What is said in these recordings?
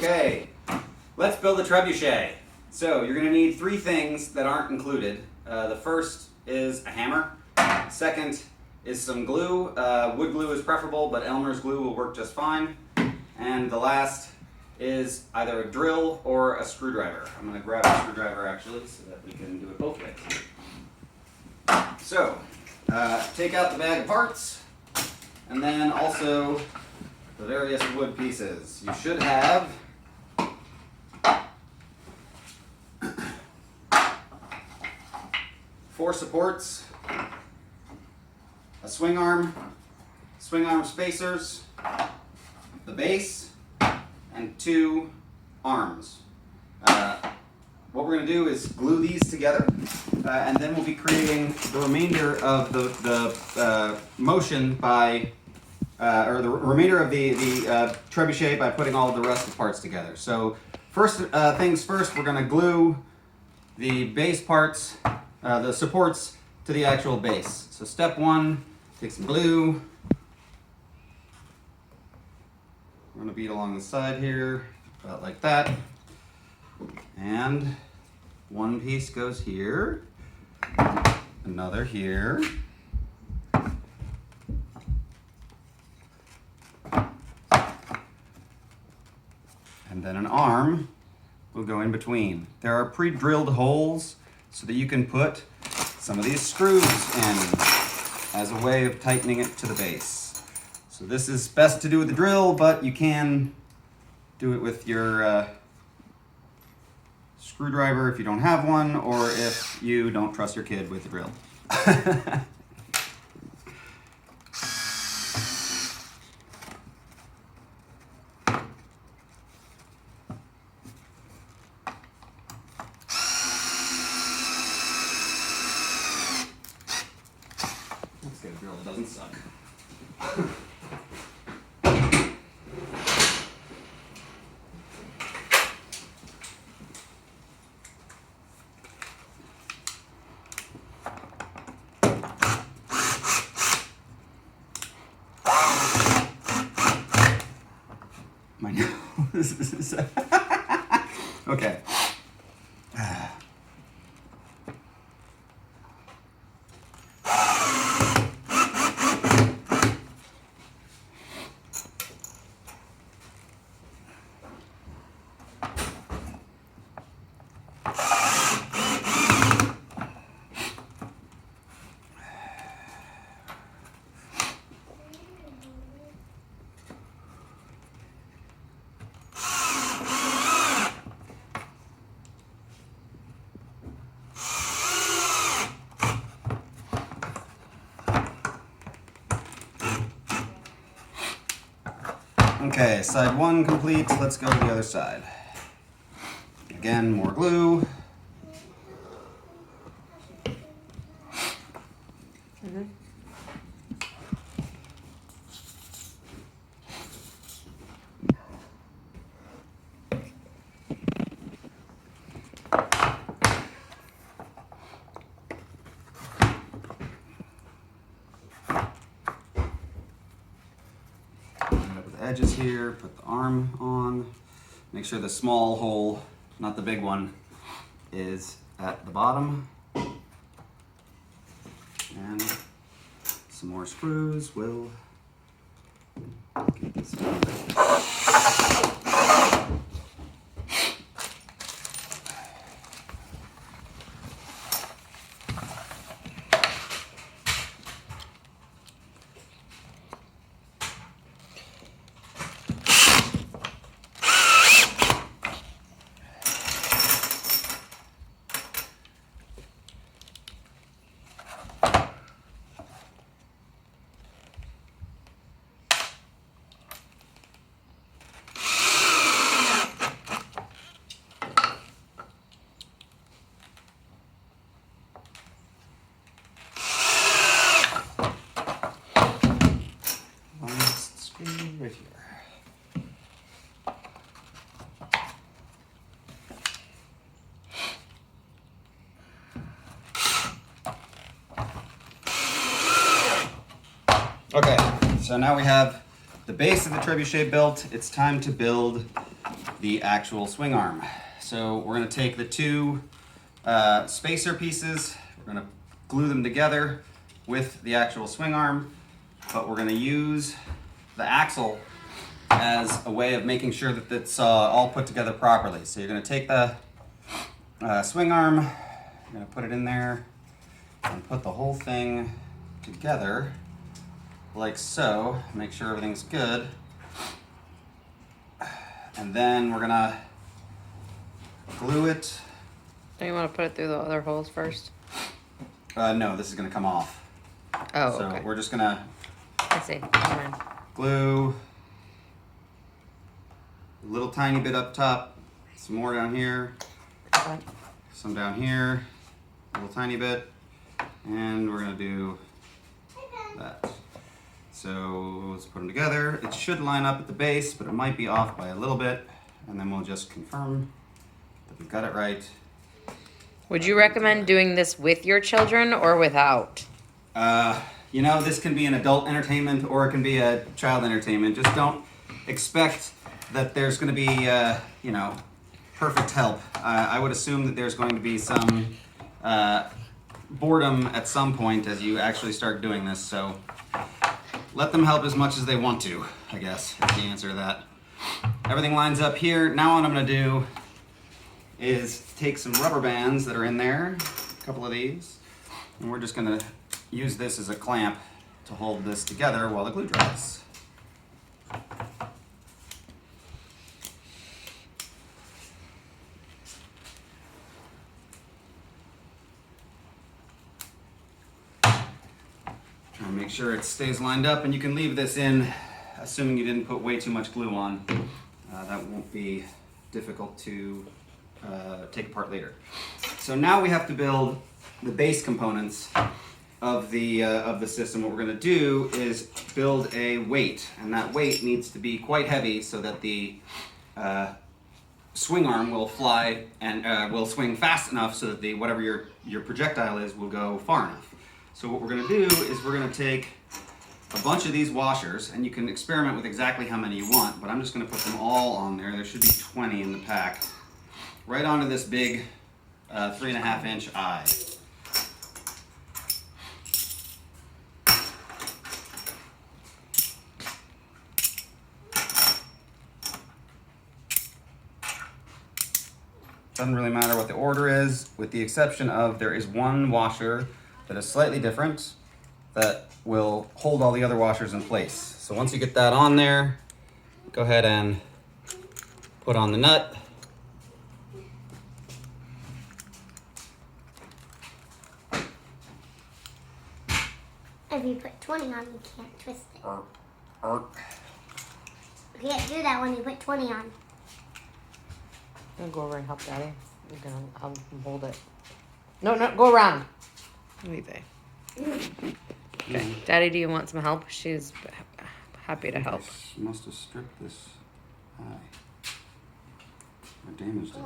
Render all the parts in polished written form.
Okay, let's build a trebuchet. So you're going to need three things that aren't included. The first is a hammer. Second is some glue. Wood glue is preferable, but Elmer's glue will work just fine. And the last is either a drill or a screwdriver. I'm going to grab a screwdriver actually so that we can do it both ways. So, take out the bag of parts and then also the various wood pieces. You should have four supports, a swing arm spacers, the base, and two arms. What we're going to do is glue these together, and then we'll be creating the remainder of the motion by, or the remainder of the trebuchet by putting all of the rest of the parts together. So first things first, we're going to glue the base parts, the supports, to the actual base. So step one, take some glue. We're going to bead along the side here, about like that. And one piece goes here, another here, and then an arm will go in between. There are pre-drilled holes so that you can put some of these screws in as a way of tightening it to the base. So this is best to do with the drill, but you can do it with your screwdriver if you don't have one, or if you don't trust your kid with the drill. Let's get a drill that doesn't suck. My nose is okay. Okay, side one complete. Let's go to the other side. Again, more glue. Edges here, put the arm on, make sure the small hole, not the big one, is at the bottom, and some more screws will get this on. Right here. Okay, so now we have the base of the trebuchet built. It's time to build the actual swing arm. So we're going to take the two spacer pieces, we're going to glue them together with the actual swing arm, but we're going to use the axle as a way of making sure that it's all put together properly. So you're going to take the swing arm, you're going to put it in there and put the whole thing together like so. Make sure everything's good. And then we're going to glue it. Don't you want to put it through the other holes first? No, this is going to come off. Oh, so okay. we're just going to I see. Fine. glue a little tiny bit up top, some more down here, Okay. some down here, a little tiny bit, and we're going to do that. So let's put them together. It should line up at the base, but it might be off by a little bit, and then we'll just confirm that we've got it right. Would you recommend doing this with your children or without? You know, this can be an adult entertainment or it can be a child entertainment. Just don't expect that there's going to be, you know, perfect help. I would assume that there's going to be some boredom at some point as you actually start doing this. So let them help as much as they want to, I guess, is the answer to that. Everything lines up here. Now what I'm going to do is take some rubber bands that are in there, a couple of these, and we're just going to use this as a clamp to hold this together while the glue dries. Try and make sure it stays lined up, and you can leave this in, assuming you didn't put way too much glue on. That won't be difficult to take apart later. So now we have to build the base components of the system. What we're going to do is build a weight, and that weight needs to be quite heavy so that the swing arm will fly and will swing fast enough so that the whatever your projectile is will go far enough. So what we're going to do is we're going to take a bunch of these washers, and you can experiment with exactly how many you want, but I'm just going to put them all on there. There should be 20 in the pack. Right onto this big 3.5 inch eye. Doesn't really matter what the order is, with the exception of there is one washer that is slightly different that will hold all the other washers in place. So once you get that on there, go ahead and put on the nut. If you put 20 on, you can't twist it. You can't do that when you put 20 on. I'm gonna go over and help Daddy. I'll hold it. No, go around. Leave it. Okay. Daddy, do you want some help? She's happy to help. She must have stripped this eye. Or damaged it.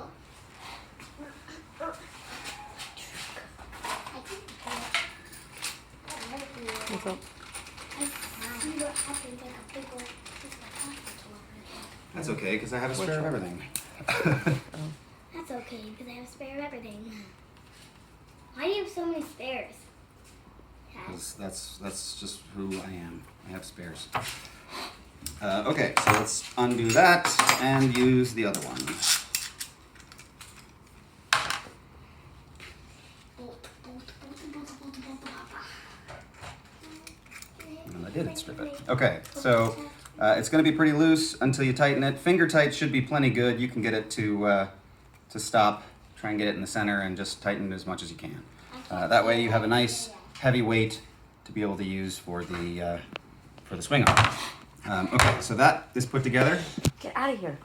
What's up? That's okay, because I have a spare of everything. That's okay, because I have a spare of everything. Why do you have so many spares? That's just who I am. I have spares. Okay, so let's undo that and use the other one. And I did strip it. Okay, so it's going to be pretty loose until you tighten it. Finger tight should be plenty good. You can get it to stop. Try and get it in the center and just tighten it as much as you can. That way you have a nice heavy weight to be able to use for the swing arm. Okay, so that is put together. Get out of here.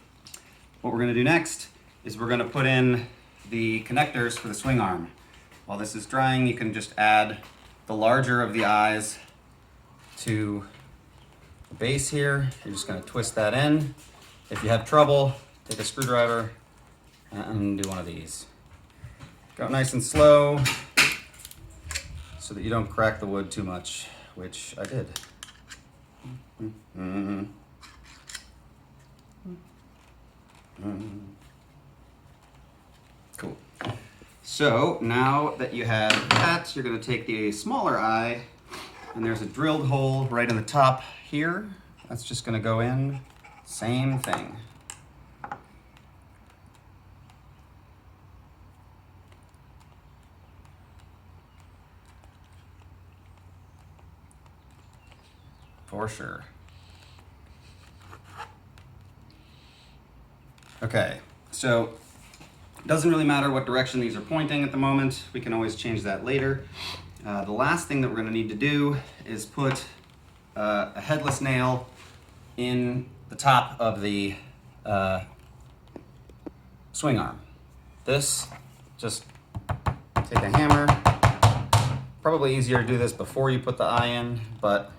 What we're going to do next is we're going to put in the connectors for the swing arm. While this is drying, you can just add the larger of the eyes to the base here. You're just going to twist that in. If you have trouble, take a screwdriver and do one of these. Go nice and slow so that you don't crack the wood too much, which I did. Cool. So now that you have that, you're going to take the smaller eye, and there's a drilled hole right in the top here. That's just going to go in. Same thing. For sure. Okay, so it doesn't really matter what direction these are pointing at the moment. We can always change that later. The last thing that we're going to need to do is put a headless nail in the top of the swing arm. This, just take a hammer. Probably easier to do this before you put the eye in, but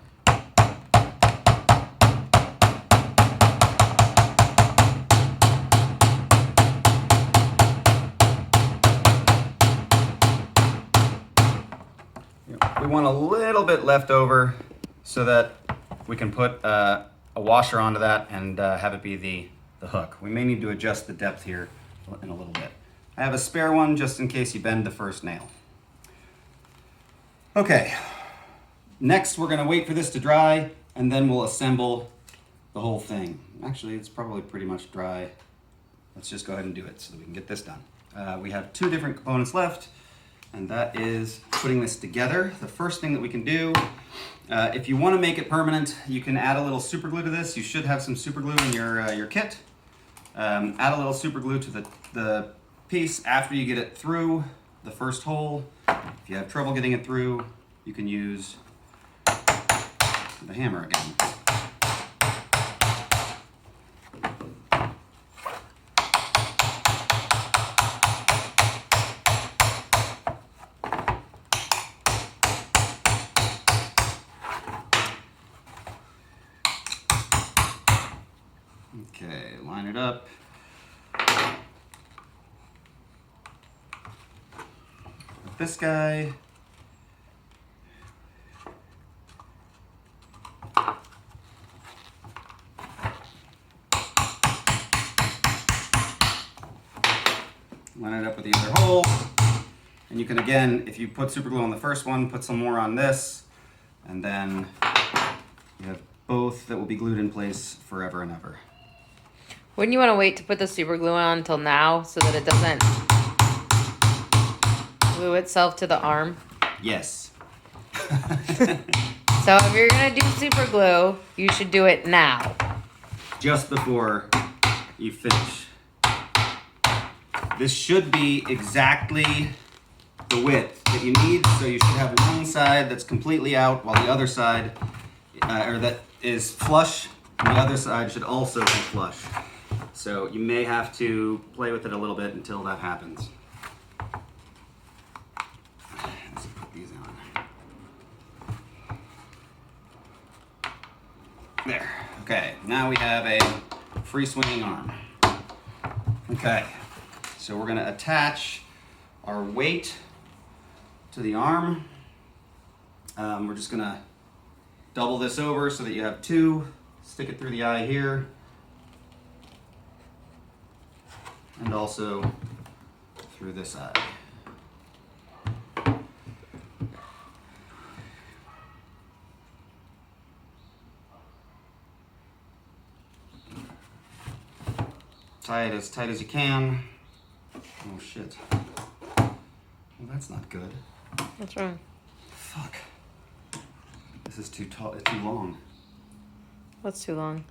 we want a little bit left over so that we can put a washer onto that and have it be the hook. We may need to adjust the depth here in a little bit. I have a spare one just in case you bend the first nail. Okay, next we're gonna wait for this to dry and then we'll assemble the whole thing. Actually, it's probably pretty much dry. Let's just go ahead and do it so that we can get this done. We have two different components left, and that is putting this together. The first thing that we can do, if you want to make it permanent, you can add a little super glue to this. You should have some super glue in your kit. Add a little super glue to the piece after you get it through the first hole. If you have trouble getting it through, you can use the hammer again. Okay, line it up. With this guy. Line it up with the other hole. And you can, again, if you put super glue on the first one, put some more on this, and then you have both that will be glued in place forever and ever. Wouldn't you want to wait to put the super glue on until now so that it doesn't glue itself to the arm? Yes. So if you're going to do super glue, you should do it now. Just before you finish. This should be exactly the width that you need, so you should have one side that's completely out while the other side, or that is flush, and the other side should also be flush. So you may have to play with it a little bit until that happens. Let's put these on. There. Okay, now we have a free swinging arm. Okay, so we're going to attach our weight to the arm. We're just going to double this over so that you have two. Stick it through the eye here. And also through this eye. Tie it as tight as you can. Oh shit. Well, that's not good. What's wrong? Fuck. This is too tall. It's too long. What's too long?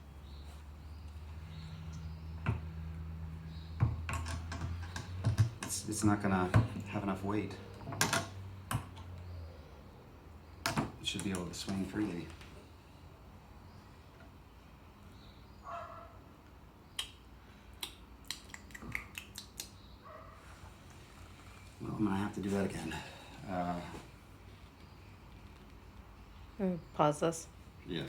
It's not gonna have enough weight. It should be able to swing freely. Well, I'm gonna have to do that again. Pause this. Yeah.